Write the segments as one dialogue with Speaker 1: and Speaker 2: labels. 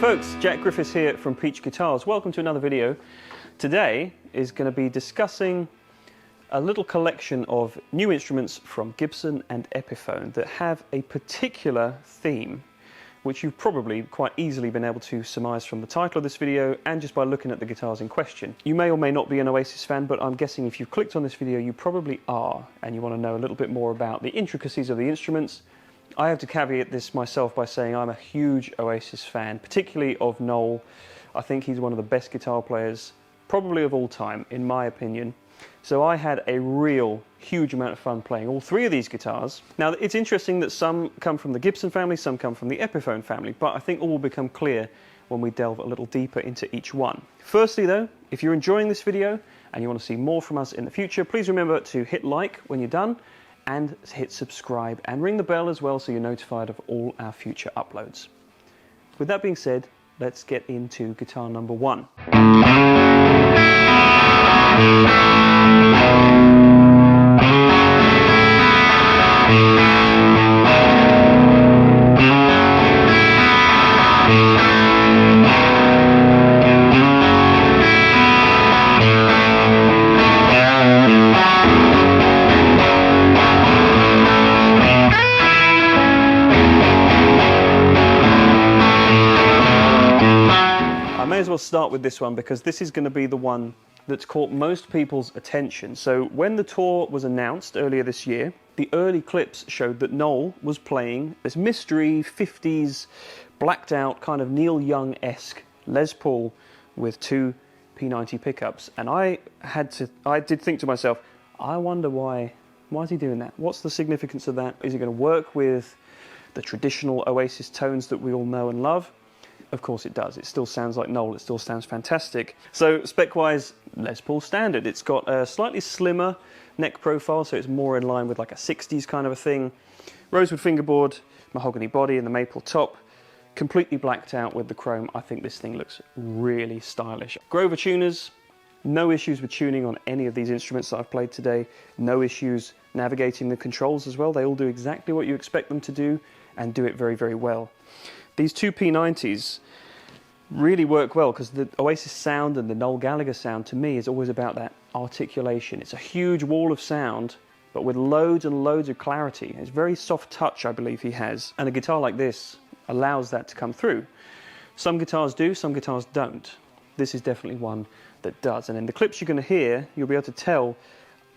Speaker 1: folks, Jack Griffiths here from Peach Guitars. Welcome to another video. Today is going to be discussing a little collection of new instruments from Gibson and Epiphone that have a particular theme, which you've probably quite easily been able to surmise from the title of this video and just by looking at the guitars in question. You may or may not be an Oasis fan, but I'm guessing if you've clicked on this video you probably are, and you want to know a little bit more about the intricacies of the instruments. I have to caveat this myself by saying I'm a huge Oasis fan, particularly of Noel. I think he's one of the best guitar players, probably of all time, in my opinion. So I had a real huge amount of fun playing all three of these guitars. Now, it's interesting that some come from the Gibson family, some come from the Epiphone family, but I think all will become clear when we delve a little deeper into each one. Firstly though, if you're enjoying this video and you want to see more from us in the future, please remember to hit like when you're done, and hit subscribe and ring the bell as well so you're notified of all our future uploads. With that being said, let's get into guitar number one. We'll start with this one because this is going to be the one that's caught most people's attention. So when the tour was announced earlier this year, the early clips showed that Noel was playing this mystery 50s blacked out kind of Neil Young-esque Les Paul with two P90 pickups, and I did think to myself, I wonder why is he doing that? What's the significance of that? Is it going to work with the traditional Oasis tones that we all know and love? Of course it does. It still sounds like Noel. It still sounds fantastic. So spec-wise, Les Paul standard. It's got a slightly slimmer neck profile, so it's more in line with like a 60s kind of a thing. Rosewood fingerboard, mahogany body and the maple top. Completely blacked out with the chrome. I think this thing looks really stylish. Grover tuners, no issues with tuning on any of these instruments that I've played today. No issues navigating the controls as well. They all do exactly what you expect them to do and do it very, very well. These two P90s really work well because the Oasis sound and the Noel Gallagher sound to me is always about that articulation. It's a huge wall of sound, but with loads and loads of clarity. It's very soft touch, I believe he has, and a guitar like this allows that to come through. Some guitars do, some guitars don't. This is definitely one that does, and in the clips you're going to hear, you'll be able to tell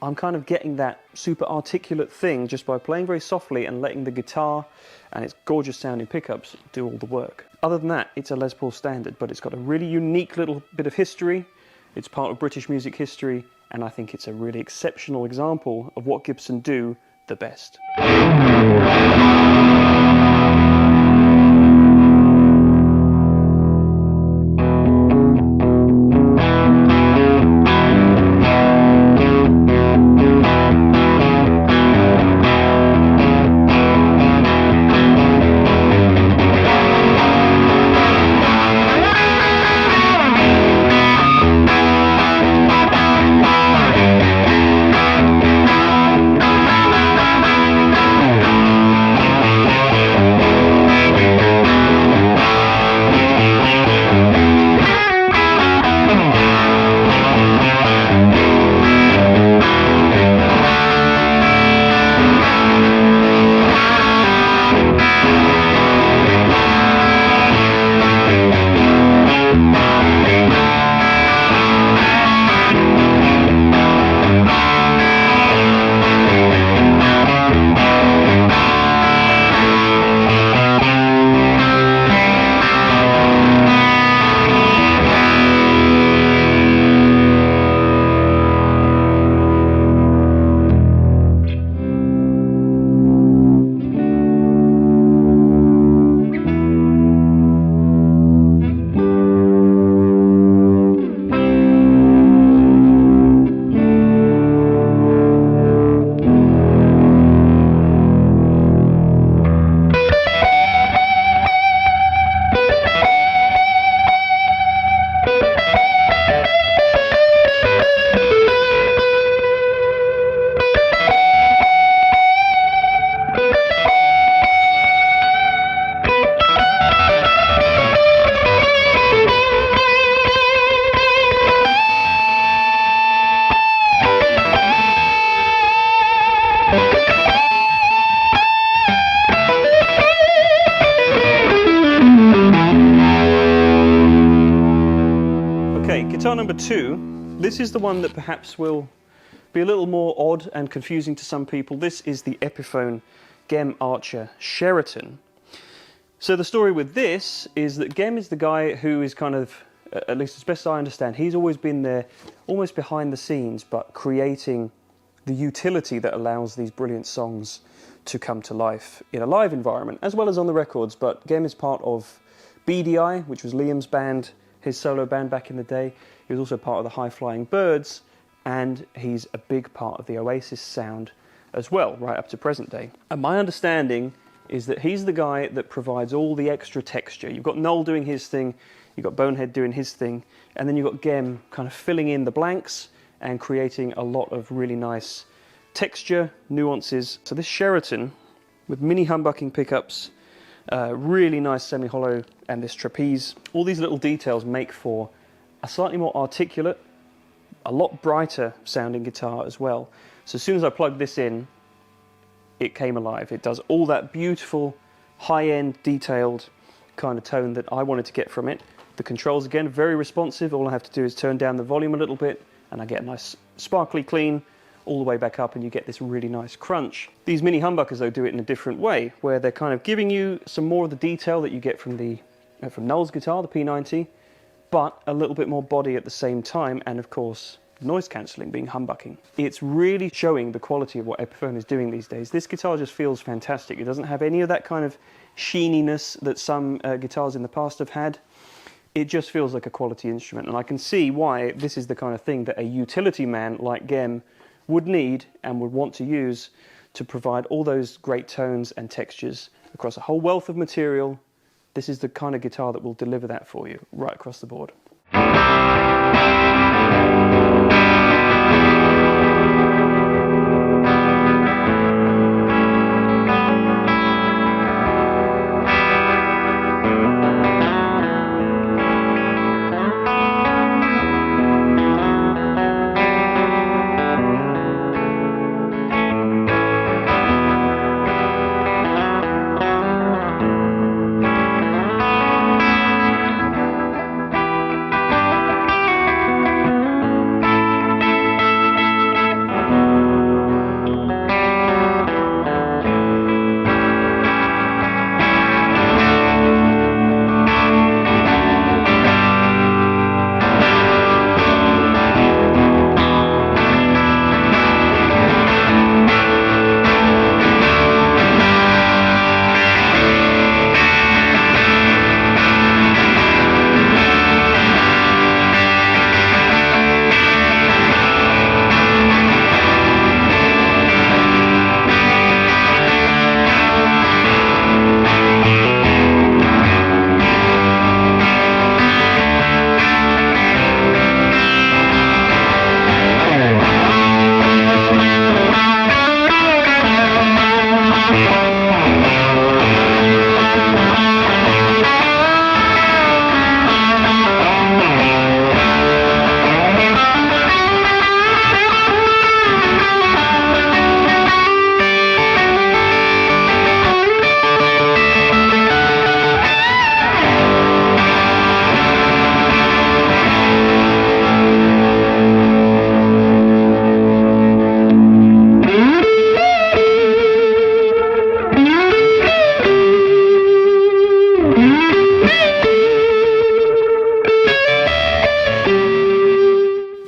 Speaker 1: I'm kind of getting that super articulate thing just by playing very softly and letting the guitar and its gorgeous sounding pickups do all the work. Other than that, it's a Les Paul standard, but it's got a really unique little bit of history. It's part of British music history, and I think it's a really exceptional example of what Gibson do the best. number 2, this is the one that perhaps will be a little more odd and confusing to some people. This is the Epiphone Gem Archer Sheraton. So the story with this is that Gem is the guy who is kind of, at least as best as I understand, he's always been there, almost behind the scenes, but creating the utility that allows these brilliant songs to come to life in a live environment, as well as on the records. But Gem is part of BDI, which was Liam's band, his solo band back in the day. He was also part of the High Flying Birds, and he's a big part of the Oasis sound as well, right up to present day. And my understanding is that he's the guy that provides all the extra texture. You've got Noel doing his thing, you've got Bonehead doing his thing, and then you've got Gem kind of filling in the blanks and creating a lot of really nice texture, nuances. So this Sheraton, with mini humbucking pickups, really nice semi-hollow, and this trapeze, all these little details make for a slightly more articulate, a lot brighter sounding guitar as well. So as soon as I plugged this in, it came alive. It does all that beautiful, high-end, detailed kind of tone that I wanted to get from it. The controls, again, very responsive. All I have to do is turn down the volume a little bit, and I get a nice sparkly clean all the way back up, and you get this really nice crunch. These mini humbuckers, though, do it in a different way, where they're kind of giving you some more of the detail that you get from the from Noel's guitar, the P90, but a little bit more body at the same time, and of course, noise cancelling, being humbucking. It's really showing the quality of what Epiphone is doing these days. This guitar just feels fantastic. It doesn't have any of that kind of sheeniness that some guitars in the past have had. It just feels like a quality instrument, and I can see why this is the kind of thing that a utility man like Gem would need and would want to use to provide all those great tones and textures across a whole wealth of material. This is the kind of guitar that will deliver that for you right across the board.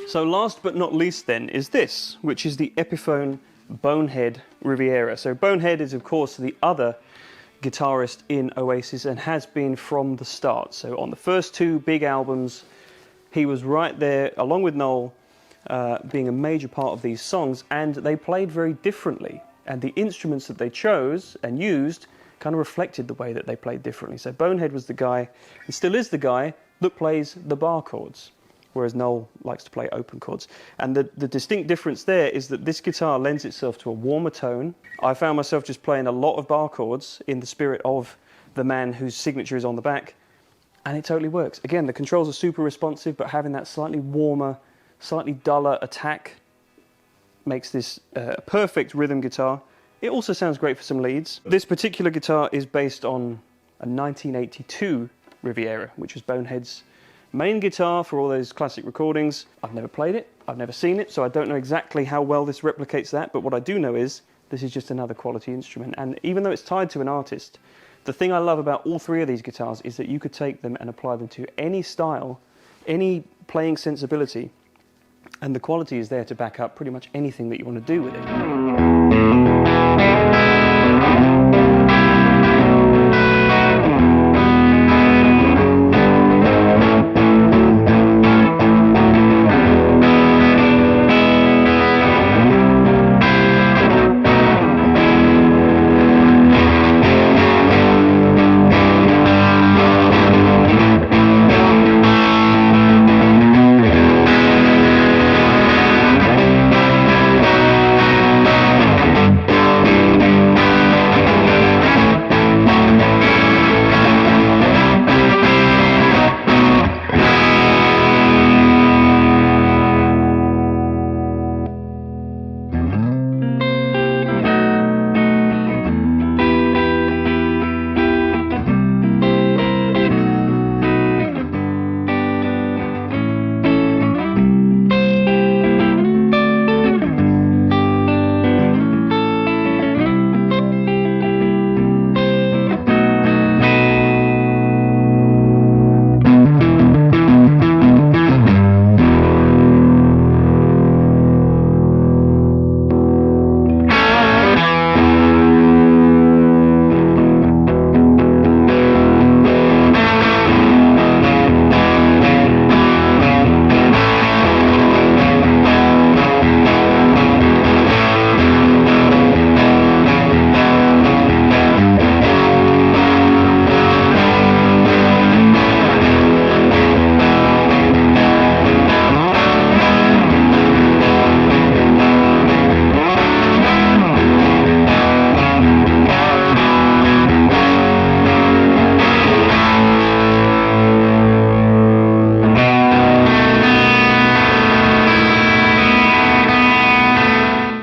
Speaker 1: So last but not least then is this, which is the Epiphone Bonehead Riviera. So Bonehead is of course the other guitarist in Oasis and has been from the start. So on the first 2 big albums, he was right there along with Noel, being a major part of these songs, and they played very differently. And the instruments that they chose and used kind of reflected the way that they played differently. So Bonehead was the guy, and still is the guy, that plays the bar chords, whereas Noel likes to play open chords. And the distinct difference there is that this guitar lends itself to a warmer tone. I found myself just playing a lot of bar chords in the spirit of the man whose signature is on the back, and it totally works. Again, the controls are super responsive, but having that slightly warmer, slightly duller attack makes this a perfect rhythm guitar. It also sounds great for some leads. This particular guitar is based on a 1982 Riviera, which was Bonehead's main guitar for all those classic recordings. I've never played it, I've never seen it, so I don't know exactly how well this replicates that, but what I do know is this is just another quality instrument. And even though it's tied to an artist, the thing I love about all three of these guitars is that you could take them and apply them to any style, any playing sensibility, and the quality is there to back up pretty much anything that you want to do with it.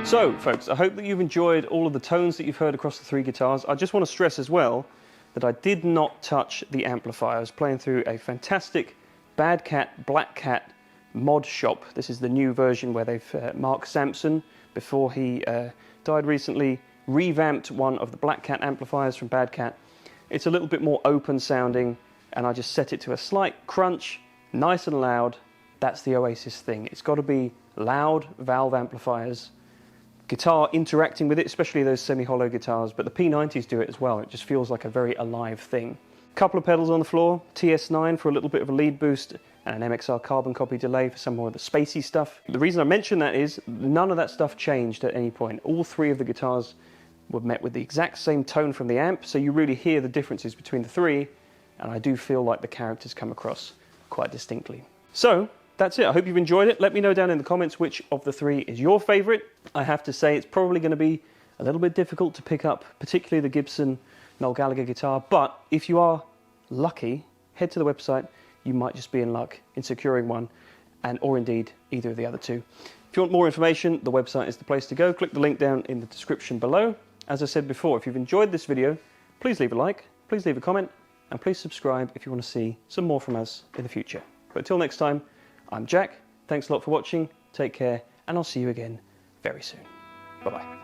Speaker 1: So, folks, I hope that you've enjoyed all of the tones that you've heard across the three guitars. I just want to stress as well that I did not touch the amplifier. I was playing through a fantastic Bad Cat, Black Cat mod shop. This is the new version where they've, Mark Sampson, before he died recently, revamped one of the Black Cat amplifiers from Bad Cat. It's a little bit more open sounding, and I just set it to a slight crunch, nice and loud. That's the Oasis thing. It's got to be loud valve amplifiers. Guitar interacting with it, especially those semi-hollow guitars, but the P90s do it as well. It just feels like a very alive thing. Couple of pedals on the floor, TS9 for a little bit of a lead boost, and an MXR carbon copy delay for some more of the spacey stuff. The reason I mention that is none of that stuff changed at any point. All three of the guitars were met with the exact same tone from the amp, so you really hear the differences between the three, and I do feel like the characters come across quite distinctly. So, that's it. I hope you've enjoyed it. Let me know down in the comments which of the three is your favourite. I have to say it's probably going to be a little bit difficult to pick up, particularly the Gibson Noel Gallagher guitar, but if you are lucky, head to the website. You might just be in luck in securing one, or indeed either of the other two. If you want more information, the website is the place to go. Click the link down in the description below. As I said before, if you've enjoyed this video, please leave a like, please leave a comment, and please subscribe if you want to see some more from us in the future. But until next time, I'm Jack. Thanks a lot for watching. Take care, and I'll see you again very soon. Bye-bye.